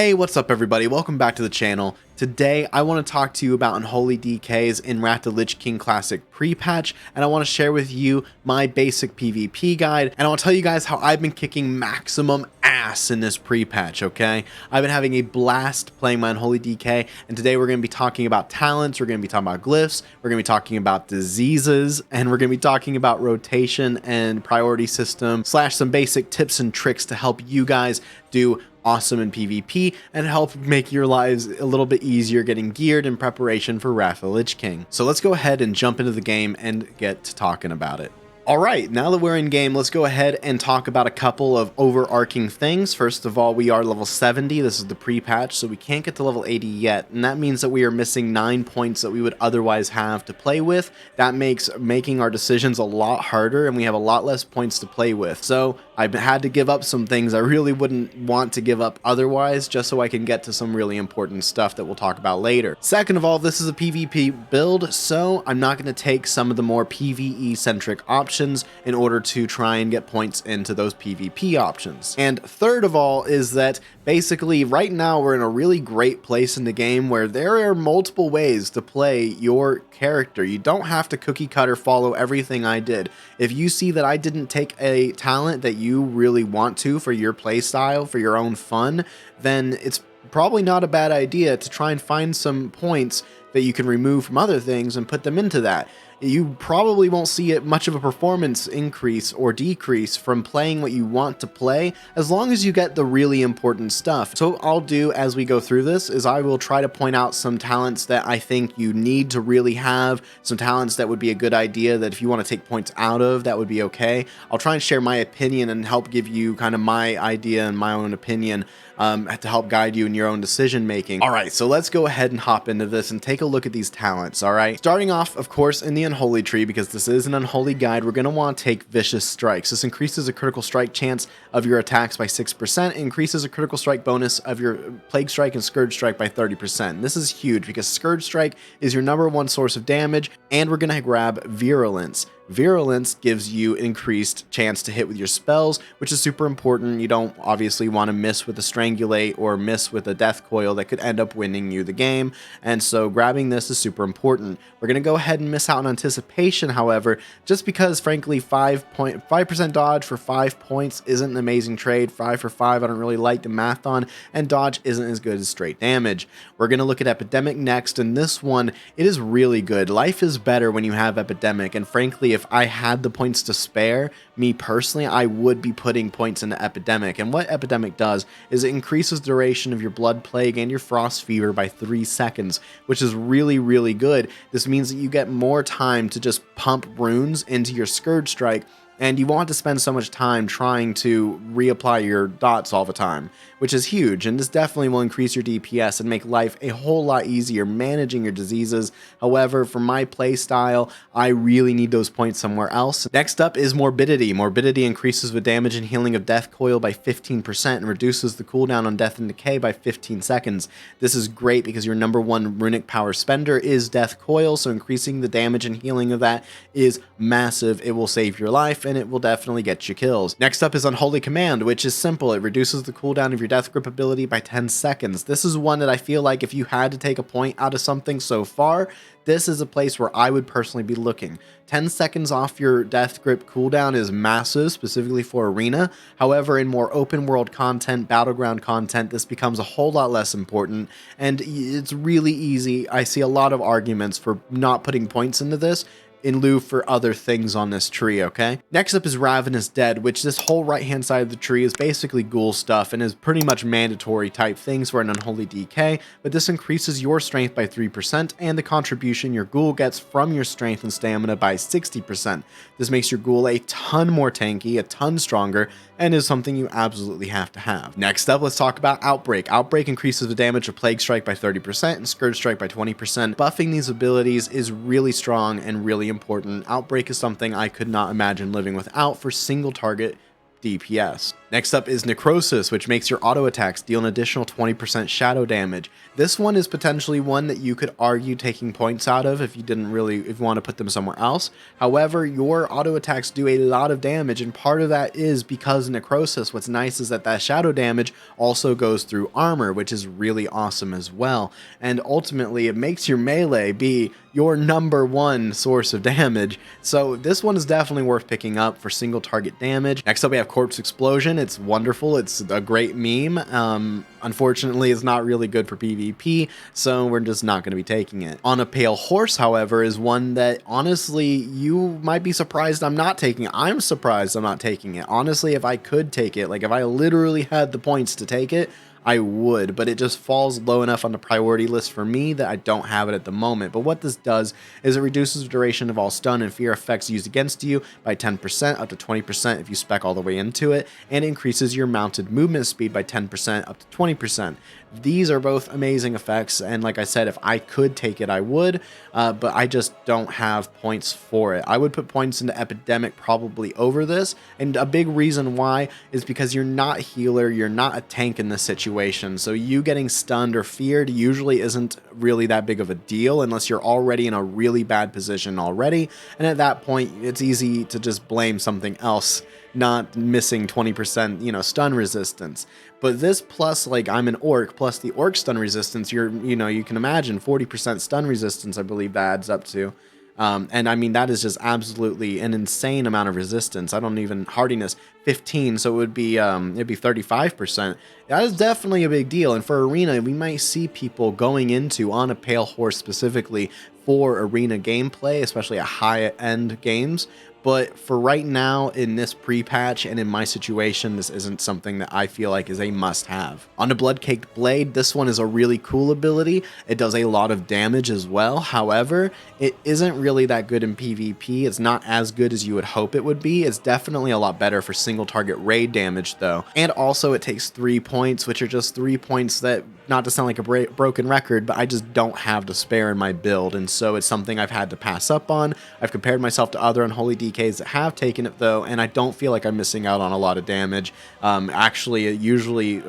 Hey, what's up everybody? Welcome back to the channel. Today, I want to talk to you about Unholy DK's WOTLK Lich King Classic pre-patch, and I want to share with you my basic PvP guide, and I want to tell you guys how I've been kicking maximum ass in this pre-patch, okay? I've been having a blast playing my Unholy DK, and today we're going to be talking about talents, we're going to be talking about glyphs, we're going to be talking about diseases, and we're going to be talking about rotation and priority system, slash some basic tips and tricks to help you guys do awesome in PvP and help make your lives a little bit easier getting geared in preparation for Wrath of the Lich King. So let's go ahead and jump into the game and get to talking about it. Alright, now that we're in game, let's go ahead and talk about a couple of overarching things. First of all, we are level 70, this is the pre-patch, so we can't get to level 80 yet, and that means that we are missing 9 points that we would otherwise have to play with. That makes making our decisions a lot harder, and we have a lot less points to play with. So I've had to give up some things I really wouldn't want to give up otherwise, just so I can get to some really important stuff that we'll talk about later. Second of all, this is a PvP build, so I'm not going to take some of the more PvE-centric options in order to try and get points into those PvP options. And third of all is that basically right now we're in a really great place in the game where there are multiple ways to play your character. You don't have to cookie cutter follow everything I did. If you see that I didn't take a talent that you really want to for your playstyle, for your own fun, then it's probably not a bad idea to try and find some points that you can remove from other things and put them into that. You probably won't see it much of a performance increase or decrease from playing what you want to play, as long as you get the really important stuff. So what I'll do as we go through this is I will try to point out some talents that I think you need to really have, some talents that would be a good idea that if you want to take points out of, that would be okay. I'll try and share my opinion and help give you kind of my idea and my own opinion to help guide you in your own decision making. Alright, so let's go ahead and hop into this and take a look at these talents, alright? Starting off, of course, in the Unholy tree, because this is an Unholy guide, we're going to want to take Vicious Strikes. This increases a critical strike chance of your attacks by 6%, increases a critical strike bonus of your Plague Strike and Scourge Strike by 30%. This is huge because Scourge Strike is your #1 source of damage, and we're going to grab Virulence. Virulence gives you increased chance to hit with your spells, which is super important. You don't obviously want to miss with a Strangulate or miss with a Death Coil that could end up winning you the game, and so grabbing this is super important. We're going to go ahead and miss out on Anticipation, however, just because frankly 5% dodge for 5 points isn't an amazing trade. 5 for 5 I don't really like the math on, and dodge isn't as good as straight damage. We're going to look at Epidemic next, and this one, it is really good. Life is better when you have Epidemic, and frankly if I had the points to spare, me personally, I would be putting points into Epidemic. And what Epidemic does is it increases the duration of your Blood Plague and your Frost Fever by 3 seconds, which is really, really good. This means that you get more time to just pump runes into your Scourge Strike, and you won't have to spend so much time trying to reapply your dots all the time, which is huge, and this definitely will increase your DPS and make life a whole lot easier managing your diseases. However, for my playstyle, I really need those points somewhere else. Next up is Morbidity. Morbidity increases the damage and healing of Death Coil by 15% and reduces the cooldown on Death and Decay by 15 seconds. This is great because your #1 runic power spender is Death Coil, so increasing the damage and healing of that is massive. It will save your life, and it will definitely get you kills. Next up is Unholy Command, which is simple. It reduces the cooldown of your Death Grip ability by 10 seconds. This is one that I feel like if you had to take a point out of something so far, this is a place where I would personally be looking. 10 seconds off your Death Grip cooldown is massive, specifically for Arena. However, in more open world content, battleground content, this becomes a whole lot less important, and it's really easy. I see a lot of arguments for not putting points into this in lieu for other things on this tree, okay? Next up is Ravenous Dead, which this whole right-hand side of the tree is basically ghoul stuff and is pretty much mandatory type things for an Unholy DK, but this increases your strength by 3% and the contribution your ghoul gets from your strength and stamina by 60%. This makes your ghoul a ton more tanky, a ton stronger, and is something you absolutely have to have. Next up, let's talk about Outbreak. Outbreak increases the damage of Plague Strike by 30% and Scourge Strike by 20%. Buffing these abilities is really strong and really important. Outbreak is something I could not imagine living without for single target DPS. Next up is Necrosis, which makes your auto attacks deal an additional 20% shadow damage. This one is potentially one that you could argue taking points out of if you want to put them somewhere else. However, your auto attacks do a lot of damage, and part of that is because Necrosis. What's nice is that shadow damage also goes through armor, which is really awesome as well. And ultimately, it makes your melee be your #1 source of damage. So this one is definitely worth picking up for single target damage. Next up, we have Corpse Explosion. It's wonderful. It's a great meme. Unfortunately, it's not really good for PvP, so we're just not going to be taking it. On a Pale Horse, however, is one that honestly you might be surprised I'm not taking. I'm surprised I'm not taking it. Honestly, if I could take it, like if I literally had the points to take it, I would, but it just falls low enough on the priority list for me that I don't have it at the moment. But what this does is it reduces the duration of all stun and fear effects used against you by 10%, up to 20% if you spec all the way into it, and increases your mounted movement speed by 10%, up to 20%. These are both amazing effects, and like I said, if I could take it, I would, but I just don't have points for it. I would put points into Epidemic probably over this, and a big reason why is because you're not a healer, you're not a tank in this situation, so you getting stunned or feared usually isn't really that big of a deal unless you're already in a really bad position already, and at that point, it's easy to just blame something else, not missing 20%, stun resistance. But this plus, like, I'm an orc, plus the orc stun resistance, you can imagine 40% stun resistance, I believe that adds up to. And I mean, that is just absolutely an insane amount of resistance. I don't even, hardiness 15, so it'd be 35%. That is definitely a big deal. And for arena, we might see people going into on a Pale Horse specifically for arena gameplay, especially at high-end games. But for right now, in this pre-patch and in my situation, this isn't something that I feel like is a must-have. On the Blood-Caked Blade, this one is a really cool ability. It does a lot of damage as well. However, it isn't really that good in PvP. It's not as good as you would hope it would be. It's definitely a lot better for single-target raid damage, though. And also, it takes 3 points, which are just 3 points that, not to sound like a broken record, but I just don't have to spare in my build, and so it's something I've had to pass up on. I've compared myself to other Unholy DKs that have taken it, though, and I don't feel like I'm missing out on a lot of damage. Actually, it usually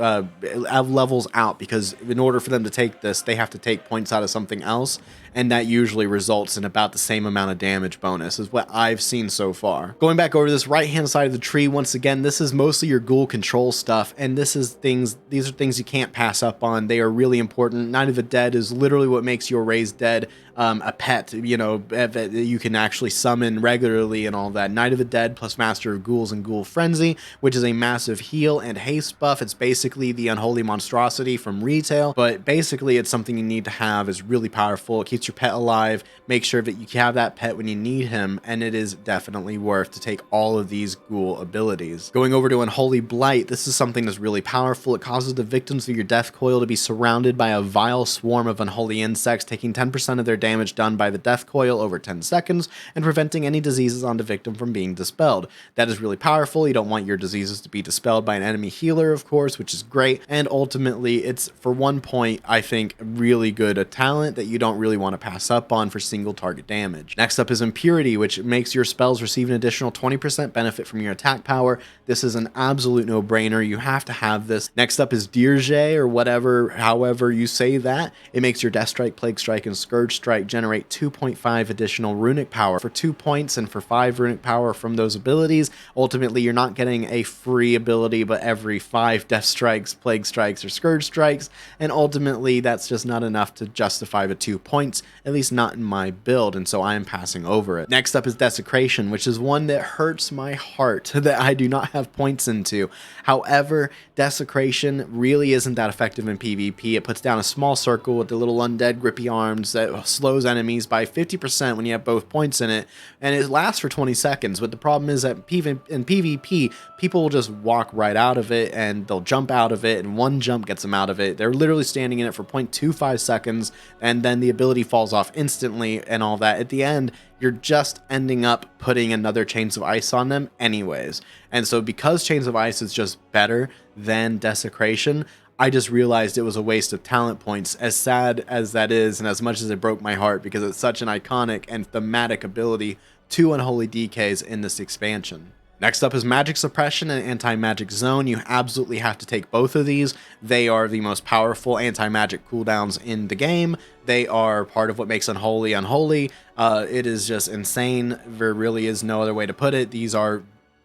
levels out, because in order for them to take this, they have to take points out of something else, and that usually results in about the same amount of damage bonus, is what I've seen so far. Going back over to this right-hand side of the tree, once again, this is mostly your ghoul control stuff, and these are things you can't pass up on. They are really important. Night of the Dead is literally what makes your raised dead a pet, that you can actually summon regularly and all that. Night of the Dead plus Master of Ghouls and Ghoul Frenzy, which is a massive heal and haste buff. It's basically the Unholy Monstrosity from retail, but basically it's something you need to have. It's really powerful. It keeps your pet alive. Make sure that you have that pet when you need him, and it is definitely worth to take all of these ghoul abilities. Going over to Unholy Blight, this is something that's really powerful. It causes the victims of your death coil to be surrounded by a vile swarm of unholy insects, taking 10% of their damage done by the death coil over 10 seconds, and preventing any diseases on the victim from being dispelled. That is really powerful. You don't want your diseases to be dispelled by an enemy healer, of course, which is great, and ultimately, it's, for 1 point, I think, really good a talent that you don't really want to pass up on for single target damage. Next up is Impurity, which makes your spells receive an additional 20% benefit from your attack power. This is an absolute no-brainer. You have to have this. Next up is Dirge, or whatever, however you say that. It makes your Death Strike, Plague Strike, and Scourge Strike generate 2.5 additional runic power for 2 points and for 5 runic power from those abilities. Ultimately, you're not getting a free ability, but every 5 Death Strikes, Plague Strikes, or Scourge Strikes, and ultimately that's just not enough to justify the 2 points, at least not in my build, and so I am passing over it. Next up is Desecration, which is one that hurts my heart that I do not have points into. However, Desecration really isn't that effective in PvP. It puts down a small circle with the little undead grippy arms that slows enemies by 50% when you have both points in it, and it lasts for 20 seconds, but the problem is that in PvP, people will just walk right out of it, and they'll jump out of it, and one jump gets them out of it. They're literally standing in it for 0.25 seconds, and then the ability falls off instantly and all that. At the end, you're just ending up putting another Chains of Ice on them anyways. And so because Chains of Ice is just better than Desecration, I just realized it was a waste of talent points, as sad as that is, and as much as it broke my heart, because it's such an iconic and thematic ability to Unholy DKs in this expansion. Next up is Magic Suppression and Anti-Magic Zone. You absolutely have to take both of these. They are the most powerful anti-magic cooldowns in the game. They are part of what makes Unholy unholy. It is just insane. There really is no other way to put it. These are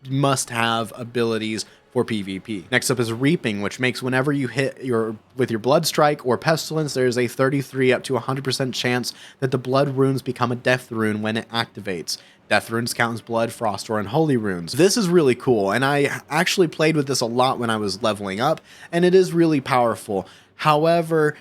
must-have abilities for PvP. Next up is Reaping, which makes whenever you hit with your Blood Strike or Pestilence, there's a 33 up to 100% chance that the blood runes become a death rune when it activates. Death runes count as blood, frost, or unholy runes. This is really cool, and I actually played with this a lot when I was leveling up, and it is really powerful. However,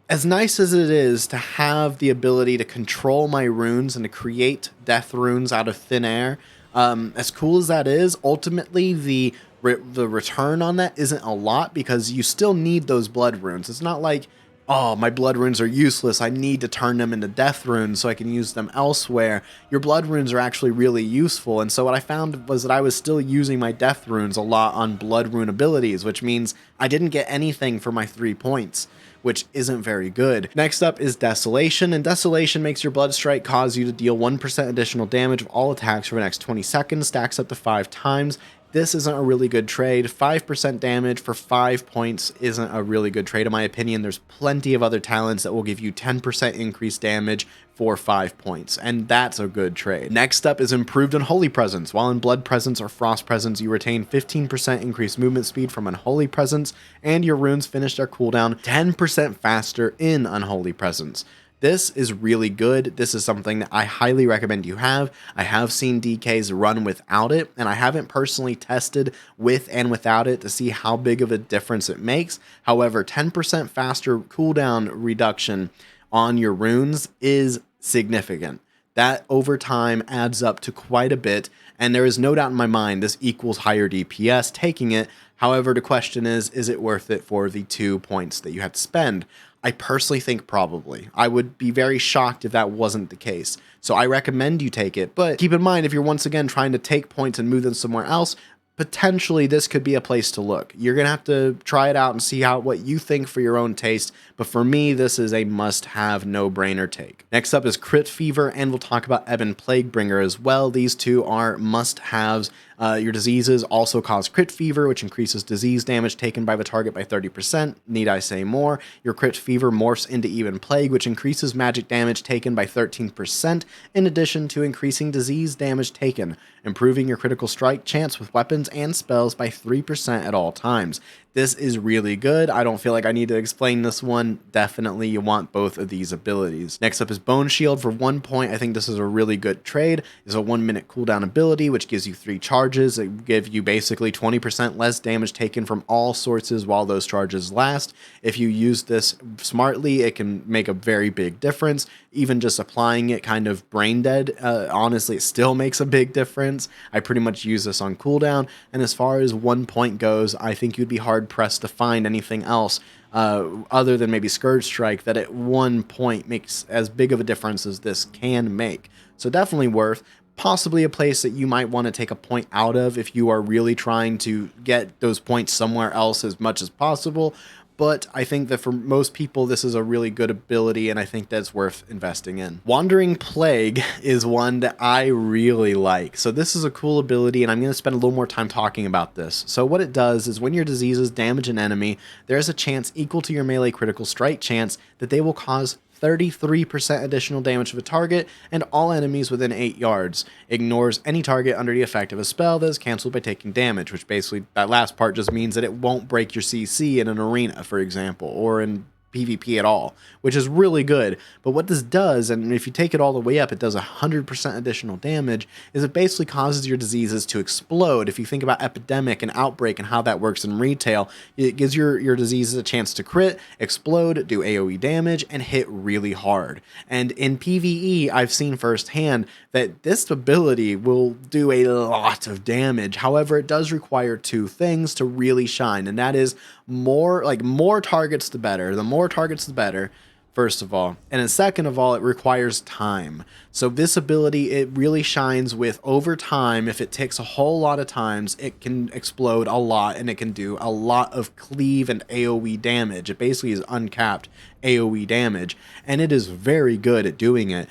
as nice as it is to have the ability to control my runes and to create death runes out of thin air, as cool as that is, ultimately the return on that isn't a lot because you still need those blood runes. It's not like, oh, my blood runes are useless, I need to turn them into death runes so I can use them elsewhere. Your blood runes are actually really useful, and so what I found was that I was still using my death runes a lot on blood rune abilities, which means I didn't get anything for my 3 points, which isn't very good. Next up is Desolation, and Desolation makes your Blood Strike cause you to deal 1% additional damage of all attacks for the next 20 seconds, stacks up to 5 times. This isn't a really good trade. 5% damage for 5 points isn't a really good trade in my opinion. There's plenty of other talents that will give you 10% increased damage for 5 points, and that's a good trade. Next up is Improved Unholy Presence. While in Blood Presence or Frost Presence, you retain 15% increased movement speed from Unholy Presence, and your runes finish their cooldown 10% faster in Unholy Presence. This is really good. This is something that I highly recommend you have. I have seen DKs run without it, and I haven't personally tested with and without it to see how big of a difference it makes. However, 10% faster cooldown reduction on your runes is significant. That over time adds up to quite a bit, and there is no doubt in my mind this equals higher DPS taking it. However, the question is it worth it for the 2 points that you have to spend? I personally think probably. I would be very shocked if that wasn't the case. So I recommend you take it, but keep in mind if you're once again trying to take points and move them somewhere else, potentially this could be a place to look. You're going to have to try it out and see what you think for your own taste, but for me, this is a must-have, no-brainer take. Next up is Crit Fever, and we'll talk about Ebon Plaguebringer as well. These two are must-haves. Your diseases also cause crit fever, which increases disease damage taken by the target by 30%. Need I say more? Your crit fever morphs into Ebon Plague, which increases magic damage taken by 13%, in addition to increasing disease damage taken, improving your critical strike chance with weapons and spells by 3% at all times. This is really good. I don't feel like I need to explain this one. Definitely you want both of these abilities. Next up is Bone Shield for 1 point. I think this is a really good trade. It's a 1 minute cooldown ability, which gives you 3 charges. It gives you basically 20% less damage taken from all sources while those charges last. If you use this smartly, it can make a very big difference. Even just applying it kind of brain dead, honestly, it still makes a big difference. I pretty much use this on cooldown, and as far as 1 point goes, I think you'd be hard pressed to find anything else other than maybe Scourge Strike that at 1 point makes as big of a difference as this can make. So definitely worth. Possibly a place that you might want to take a point out of if you are really trying to get those points somewhere else as much as possible. But I think that for most people, this is a really good ability, and I think that's worth investing in. Wandering Plague is one that I really like. So this is a cool ability, and I'm going to spend a little more time talking about this. So what it does is when your diseases damage an enemy, there's a chance equal to your melee critical strike chance that they will cause 33% additional damage to the target and all enemies within 8 yards. Ignores any target under the effect of a spell that is cancelled by taking damage, which basically, that last part just means that it won't break your CC in an arena, for example, or in PvP at all, which is really good. But what this does, and if you take it all the way up, it does 100% additional damage, is it basically causes your diseases to explode. If you think about Epidemic and Outbreak and how that works in retail, it gives your diseases a chance to crit, explode, do AoE damage, and hit really hard. And in PvE, I've seen firsthand that this ability will do a lot of damage. However, it does require 2 things to really shine, and that is more targets the better. The more targets the better, first of all, and then second of all, it requires time. So this ability, it really shines with over time. If it takes a whole lot of times, it can explode a lot, and it can do a lot of cleave and AoE damage. It basically is uncapped AoE damage, and it is very good at doing it.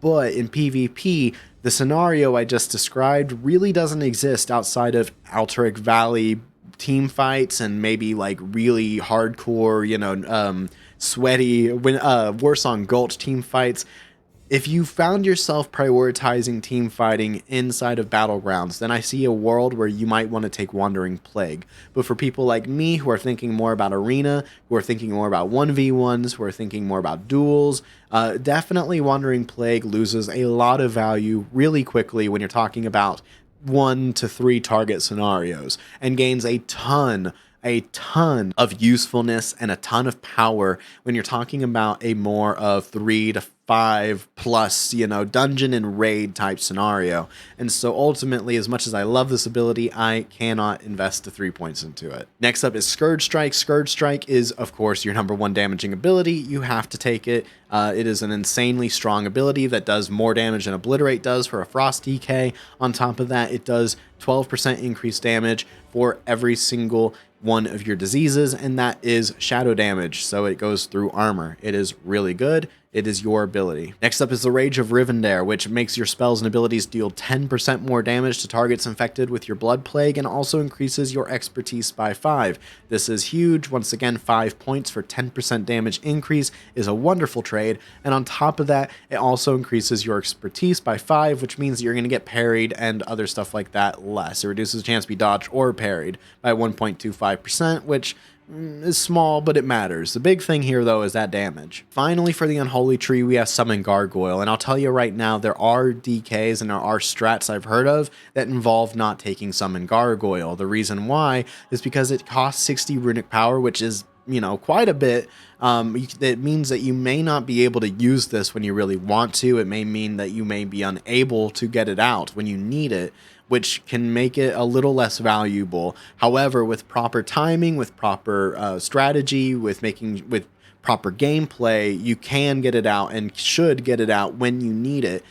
but in PvP, the scenario I just described really doesn't exist outside of Alterac Valley team fights and maybe like really hardcore, sweaty Warsong Gulch team fights. If you found yourself prioritizing team fighting inside of Battlegrounds, then I see a world where you might want to take Wandering Plague. But for people like me who are thinking more about Arena, who are thinking more about 1v1s, who are thinking more about duels, definitely Wandering Plague loses a lot of value really quickly when you're talking about 1 to 3 target scenarios, and gains a ton of usefulness and a ton of power when you're talking about a more of 3 to 5 plus, dungeon and raid type scenario. And so ultimately, as much as I love this ability, I cannot invest the 3 points into it. Next up is Scourge Strike. Scourge Strike is, of course, your #1 damaging ability. You have to take it. It is an insanely strong ability that does more damage than Obliterate does for a Frost DK. On top of that, it does 12% increased damage for every single one of your diseases, and that is shadow damage, so it goes through armor. It is really good. It is your ability. Next up is the Rage of Rivendare, which makes your spells and abilities deal 10% more damage to targets infected with your Blood Plague and also increases your expertise by 5. This is huge. Once again, 5 points for 10% damage increase is a wonderful trade. And on top of that, it also increases your expertise by 5, which means that you're going to get parried and other stuff like that less. It reduces the chance to be dodged or parried by 1.25%, which is small, but it matters. The big thing here, though, is that damage. Finally, for the Unholy Tree, we have Summon Gargoyle, and I'll tell you right now, there are DKs and there are strats I've heard of that involve not taking Summon Gargoyle. The reason why is because it costs 60 runic power, which is, quite a bit. It means that you may not be able to use this when you really want to. It may mean that you may be unable to get it out when you need it, which can make it a little less valuable. However, with proper timing, with proper strategy, with proper gameplay, you can get it out and should get it out when you need it.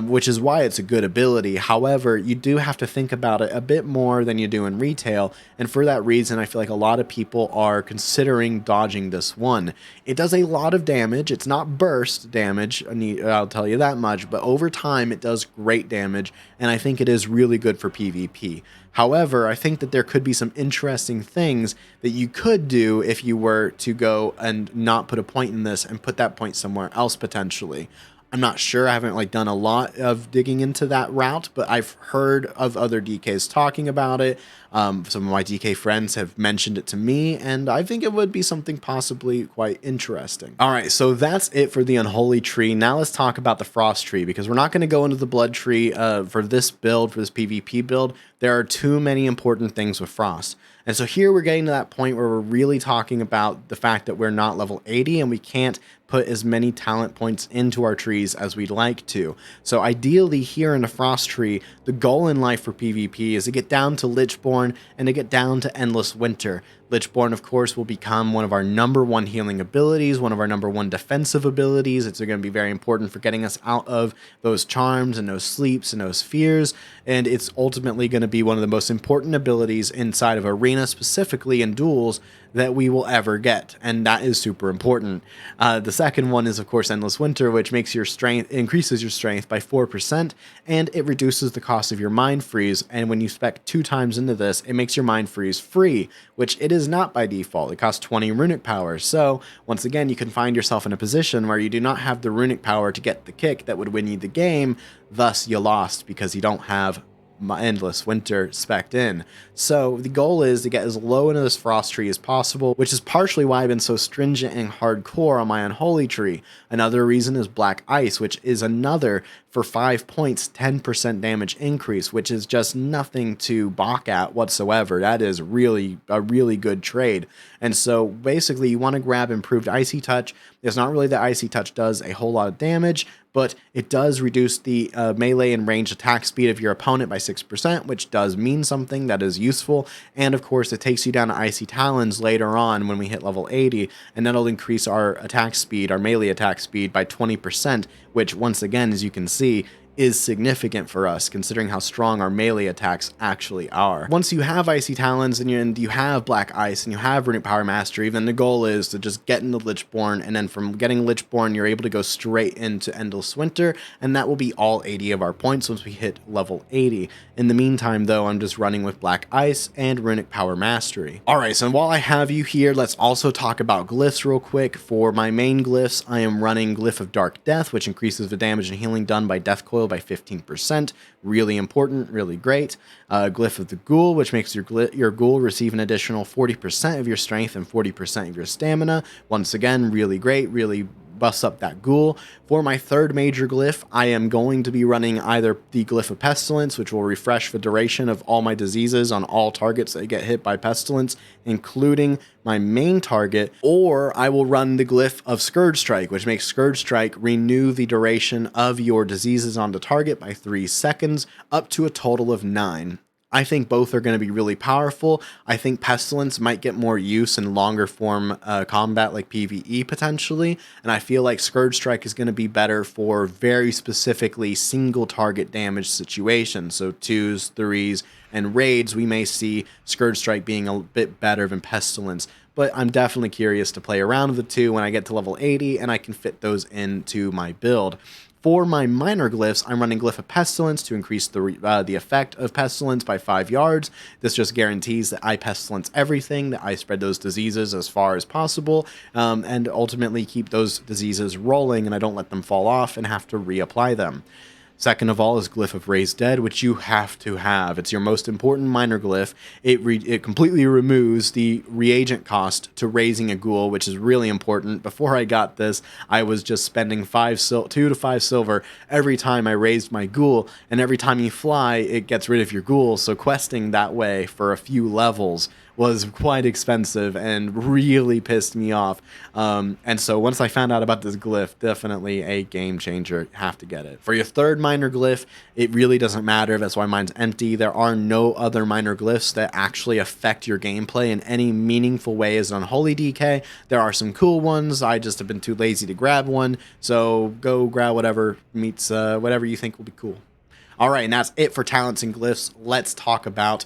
Which is why it's a good ability. However, you do have to think about it a bit more than you do in retail, and for that reason, I feel like a lot of people are considering dodging this one. It does a lot of damage. It's not burst damage, I'll tell you that much, but over time, it does great damage, and I think it is really good for PvP. However, I think that there could be some interesting things that you could do if you were to go and not put a point in this and put that point somewhere else potentially. I'm not sure. I haven't done a lot of digging into that route, but I've heard of other DKs talking about it. Some of my DK friends have mentioned it to me, and I think it would be something possibly quite interesting. All right, so that's it for the Unholy Tree. Now let's talk about the Frost Tree, because we're not going to go into the Blood Tree for this build, for this PvP build. There are too many important things with Frost. And so here we're getting to that point where we're really talking about the fact that we're not level 80 and we can't put as many talent points into our trees as we'd like to. So ideally here in the Frost Tree, the goal in life for PvP is to get down to Lichborn and to get down to Endless Winter. Lichborn, of course, will become one of our #1 healing abilities, one of our #1 defensive abilities. It's going to be very important for getting us out of those charms and those sleeps and those fears, and it's ultimately going to be one of the most important abilities inside of Arena, specifically in duels, that we will ever get, and that is super important. The second one is, of course, Endless Winter, which makes your strength, increases your strength by 4%, and it reduces the cost of your Mind Freeze, and when you spec 2 times into this, it makes your Mind Freeze free, which it is not by default. It costs 20 runic power, so once again, you can find yourself in a position where you do not have the runic power to get the kick that would win you the game, thus you lost because you don't have Endless Winter spec'd in. So the goal is to get as low into this Frost Tree as possible, which is partially why I've been so stringent and hardcore on my Unholy Tree. Another reason is Black Ice, which is another, for 5 points, 10% damage increase, which is just nothing to balk at whatsoever. That is really a really good trade. And so basically you want to grab Improved Icy Touch. It's not really that Icy Touch does a whole lot of damage, but it does reduce the melee and ranged attack speed of your opponent by 6%, which does mean something. That is useful. And of course, it takes you down to Icy Talons later on when we hit level 80, and that'll increase our attack speed, our melee attack speed by 20%, which once again, as you can see, is significant for us, considering how strong our melee attacks actually are. Once you have Icy Talons and you have Black Ice and you have Runic Power Mastery, then the goal is to just get into Lichborn, and then from getting Lichborn, you're able to go straight into Endless Winter, and that will be all 80 of our points once we hit level 80. In the meantime, though, I'm just running with Black Ice and Runic Power Mastery. Alright, so while I have you here, let's also talk about glyphs real quick. For my main glyphs, I am running Glyph of Dark Death, which increases the damage and healing done by Death Coil by 15%. Really important, really great. Glyph of the Ghoul, which makes your ghoul receive an additional 40% of your strength and 40% of your stamina. Once again, really great, really buffs up that ghoul. For my third major glyph, I am going to be running either the Glyph of Pestilence, which will refresh the duration of all my diseases on all targets that get hit by pestilence, including my main target, or I will run the Glyph of Scourge Strike, which makes Scourge Strike renew the duration of your diseases on the target by 3 seconds, up to a total of 9. I think both are going to be really powerful. I think Pestilence might get more use in longer form combat like PvE potentially, and I feel like Scourge Strike is going to be better for very specifically single target damage situations. So 2s, 3s, and raids, we may see Scourge Strike being a bit better than Pestilence, but I'm definitely curious to play around with the two when I get to level 80 and I can fit those into my build. For my minor glyphs, I'm running Glyph of Pestilence to increase the effect of Pestilence by 5 yards. This just guarantees that I Pestilence everything, that I spread those diseases as far as possible, and ultimately keep those diseases rolling and I don't let them fall off and have to reapply them. Second of all is Glyph of Raised Dead, which you have to have. It's your most important minor glyph. It completely removes the reagent cost to raising a ghoul, which is really important. Before I got this, I was just spending 2 to 5 silver every time I raised my ghoul, and every time you fly, it gets rid of your ghoul, so questing that way for a few levels was quite expensive and really pissed me off. And so once I found out about this glyph, definitely a game changer. Have to get it. For your third minor glyph, it really doesn't matter. That's why mine's empty. There are no other minor glyphs that actually affect your gameplay in any meaningful way as Unholy DK. There are some cool ones. I just have been too lazy to grab one. So go grab whatever meets whatever you think will be cool. All right, and that's it for talents and glyphs. Let's talk about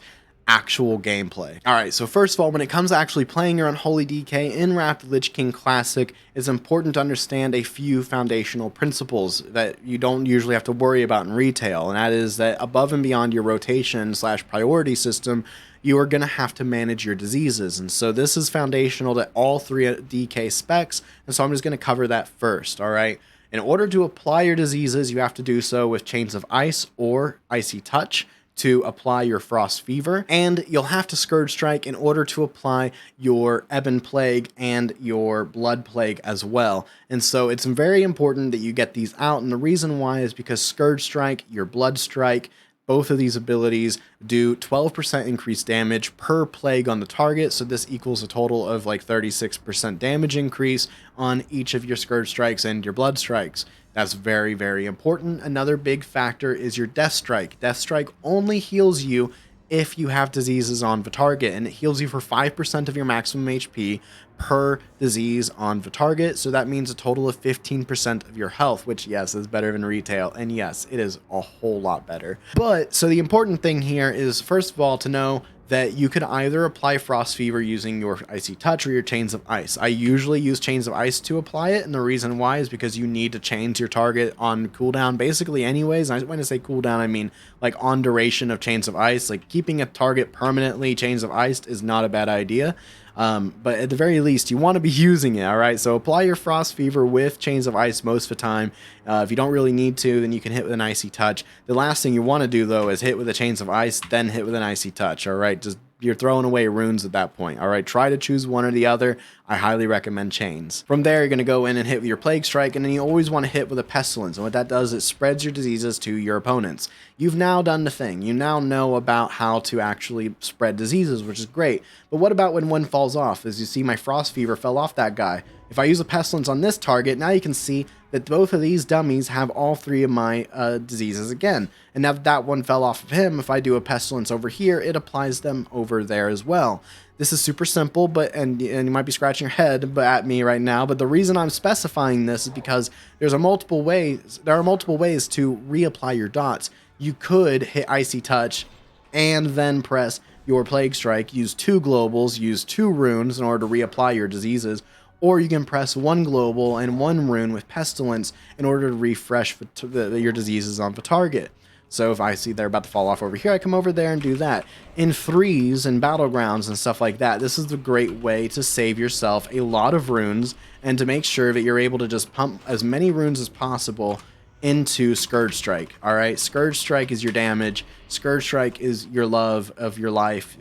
actual gameplay. Alright, so first of all, when it comes to actually playing your Unholy DK in WOTLK Lich King Classic, it's important to understand a few foundational principles that you don't usually have to worry about in retail, and that is that above and beyond your rotation / priority system, you are going to have to manage your diseases, and so this is foundational to all 3 DK specs, and so I'm just going to cover that first, alright? In order to apply your diseases, you have to do so with Chains of Ice or Icy Touch to apply your Frost Fever, and you'll have to Scourge Strike in order to apply your Ebon Plague and your Blood Plague as well. And so it's very important that you get these out, and the reason why is because Scourge Strike, your Blood Strike, both of these abilities do 12% increased damage per plague on the target, so this equals a total of like 36% damage increase on each of your Scourge Strikes and your Blood Strikes. That's very, very important. Another big factor is your Death Strike. Death Strike only heals you if you have diseases on the target, and it heals you for 5% of your maximum HP per disease on the target, so that means a total of 15% of your health, which, yes, is better than retail, and yes, it is a whole lot better. But, so the important thing here is, first of all, to know that you could either apply Frost Fever using your Icy Touch or your Chains of Ice. I usually use Chains of Ice to apply it, and the reason why is because you need to change your target on cooldown basically anyways. And when I say cooldown, I mean like on duration of Chains of Ice. Like keeping a target permanently Chains of Ice is not a bad idea. But at the very least, you want to be using it, alright? So apply your Frost Fever with Chains of Ice most of the time. If you don't really need to, then you can hit with an Icy Touch. The last thing you want to do, though, is hit with a Chains of Ice, then hit with an Icy Touch, alright? Just you're throwing away runes at that point, alright? Try to choose one or the other. I highly recommend Chains. From there, you're going to go in and hit with your Plague Strike, and then you always want to hit with a Pestilence. And what that does, it spreads your diseases to your opponents. You've now done the thing. You now know about how to actually spread diseases, which is great. But what about when one falls off? As you see, my Frost Fever fell off that guy. If I use a Pestilence on this target, now you can see that both of these dummies have all 3 of my diseases again. And now that one fell off of him, if I do a Pestilence over here, it applies them over there as well. This is super simple, and you might be scratching your head at me right now, but the reason I'm specifying this is because there are multiple ways to reapply your dots. You could hit Icy Touch and then press your Plague Strike, use 2 globals, use 2 runes in order to reapply your diseases, or you can press 1 global and 1 rune with Pestilence in order to refresh your diseases on the target. So if I see they're about to fall off over here, I come over there and do that. In 3s and battlegrounds and stuff like that, this is a great way to save yourself a lot of runes and to make sure that you're able to just pump as many runes as possible into Scourge Strike. Alright, Scourge Strike is your damage. Scourge Strike is your love of your life.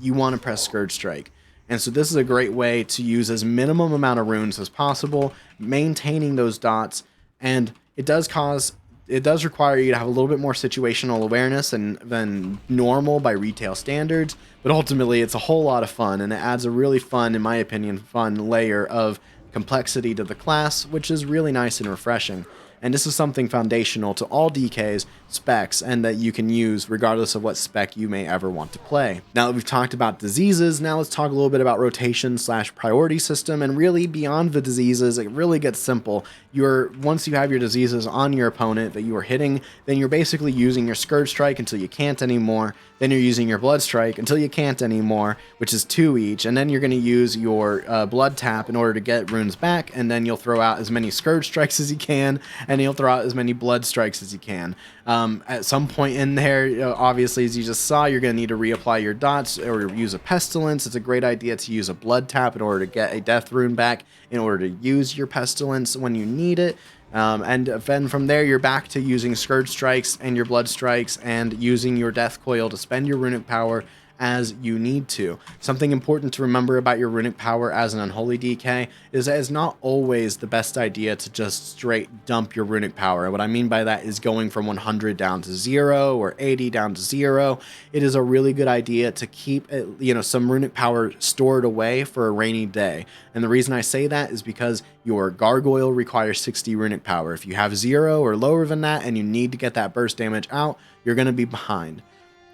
You want to press Scourge Strike. And so this is a great way to use as minimum amount of runes as possible, maintaining those dots, and it does require you to have a little bit more situational awareness than normal by retail standards, but ultimately it's a whole lot of fun, and it adds a really fun, in my opinion, fun layer of complexity to the class, which is really nice and refreshing. And this is something foundational to all DKs, specs, and that you can use regardless of what spec you may ever want to play. Now that we've talked about diseases, now let's talk a little bit about rotation / priority system, and really beyond the diseases, it really gets simple. Once you have your diseases on your opponent that you are hitting, then you're basically using your Scourge Strike until you can't anymore, then you're using your Blood Strike until you can't anymore, which is 2 each, and then you're going to use your Blood Tap in order to get runes back, and then you'll throw out as many Scourge Strikes as you can, and you'll throw out as many Blood Strikes as you can. At some point in there, obviously, as you just saw, you're going to need to reapply your dots or use a Pestilence. It's a great idea to use a Blood Tap in order to get a Death Rune back, in order to use your Pestilence when you need it. And then from there, you're back to using Scourge Strikes and your Blood Strikes and using your Death Coil to spend your runic power as you need to. Something important to remember about your runic power as an Unholy DK is that it's not always the best idea to just straight dump your runic power. What I mean by that is going from 100 down to 0 or 80 down to 0. It is a really good idea to keep some runic power stored away for a rainy day. And the reason I say that is because your Gargoyle requires 60 runic power. If you have 0 or lower than that and you need to get that burst damage out, you're going to be behind.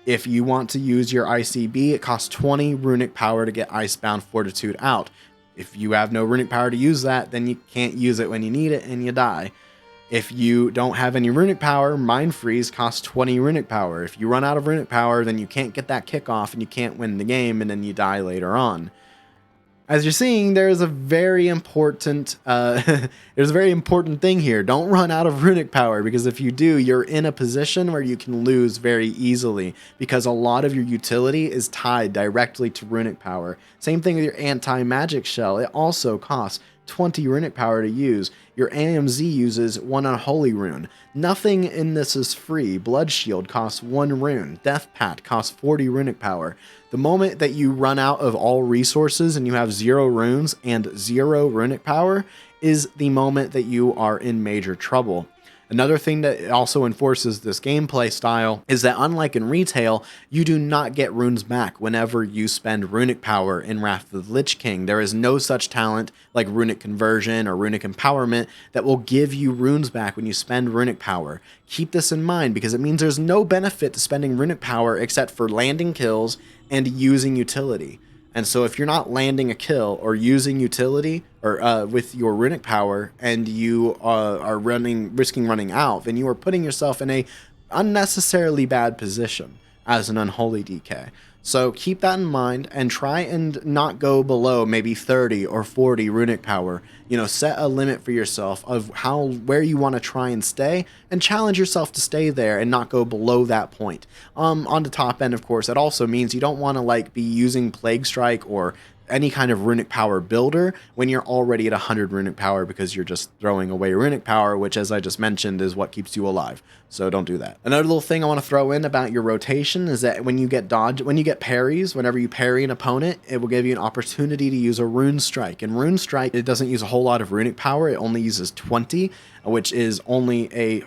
If you want to use your ICB, it costs 20 runic power to get Icebound Fortitude out. If you have no runic power to use that, then you can't use it when you need it and you die. If you don't have any runic power, Mind Freeze costs 20 runic power. If you run out of runic power, then you can't get that kickoff and you can't win the game, and then you die later on. As you're seeing, there's a very important thing here. Don't run out of runic power, because if you do, you're in a position where you can lose very easily, because a lot of your utility is tied directly to runic power. Same thing with your anti-magic shell. It also costs 20 runic power to use. Your AMZ uses 1 unholy rune. Nothing in this is free. Blood Shield costs 1 rune. Death Pat costs 40 runic power. The moment that you run out of all resources and you have 0 runes and 0 runic power is the moment that you are in major trouble. Another thing that also enforces this gameplay style is that, unlike in retail, you do not get runes back whenever you spend runic power in Wrath of the Lich King. There is no such talent like runic conversion or runic empowerment that will give you runes back when you spend runic power. Keep this in mind, because it means there's no benefit to spending runic power except for landing kills and using utility. And so if you're not landing a kill or using utility or with your runic power, and you are risking running out, then you are putting yourself in a unnecessarily bad position as an Unholy DK. So keep that in mind and try and not go below maybe 30 or 40 runic power. Set a limit for yourself of where you want to try and stay, and challenge yourself to stay there and not go below that point. On the top end, of course, that also means you don't want to be using Plague Strike or any kind of runic power builder when you're already at 100 runic power, because you're just throwing away runic power, which, as I just mentioned, is what keeps you alive. So don't do that. Another little thing I want to throw in about your rotation is that when you get parries, whenever you parry an opponent, it will give you an opportunity to use a Rune Strike. And Rune Strike, it doesn't use a whole lot of runic power. It only uses 20, which is only a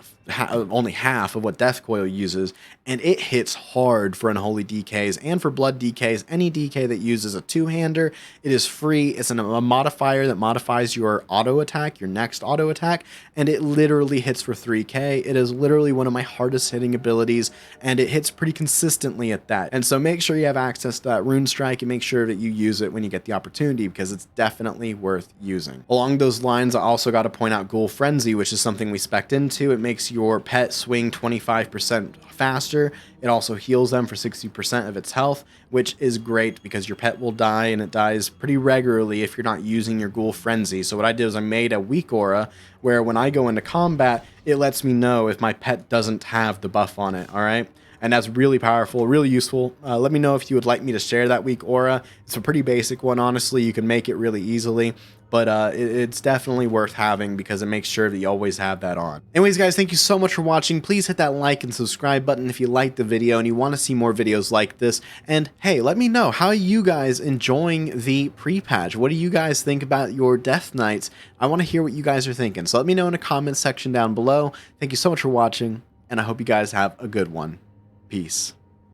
only half of what Death Coil uses, and it hits hard for Unholy DKs and for Blood DKs. Any DK that uses a two-hander, it is free. It's a modifier that modifies your auto attack, your next auto attack, and it literally hits for 3k. It is literally one of my hardest hitting abilities, and it hits pretty consistently at that. And so make sure you have access to that Rune Strike and make sure that you use it when you get the opportunity, because it's definitely worth using. Along those lines, I also got to point out Ghoul Frenzy, which is something we spec'd into. It makes your pet swing 25% faster. It also heals them for 60% of its health, which is great because your pet will die, and it dies pretty regularly if you're not using your Ghoul Frenzy. So what I did is I made a weak aura where when I go into combat, it lets me know if my pet doesn't have the buff on it, all right? And that's really powerful, really useful. Let me know if you would like me to share that weak aura. It's a pretty basic one, honestly. You can make it really easily, but it's definitely worth having because it makes sure that you always have that on. Anyways, guys, thank you so much for watching. Please hit that like and subscribe button if you liked the video and you want to see more videos like this. And hey, let me know, how are you guys enjoying the pre-patch? What do you guys think about your Death Knights? I want to hear what you guys are thinking. So let me know in the comments section down below. Thank you so much for watching, and I hope you guys have a good one. Peace.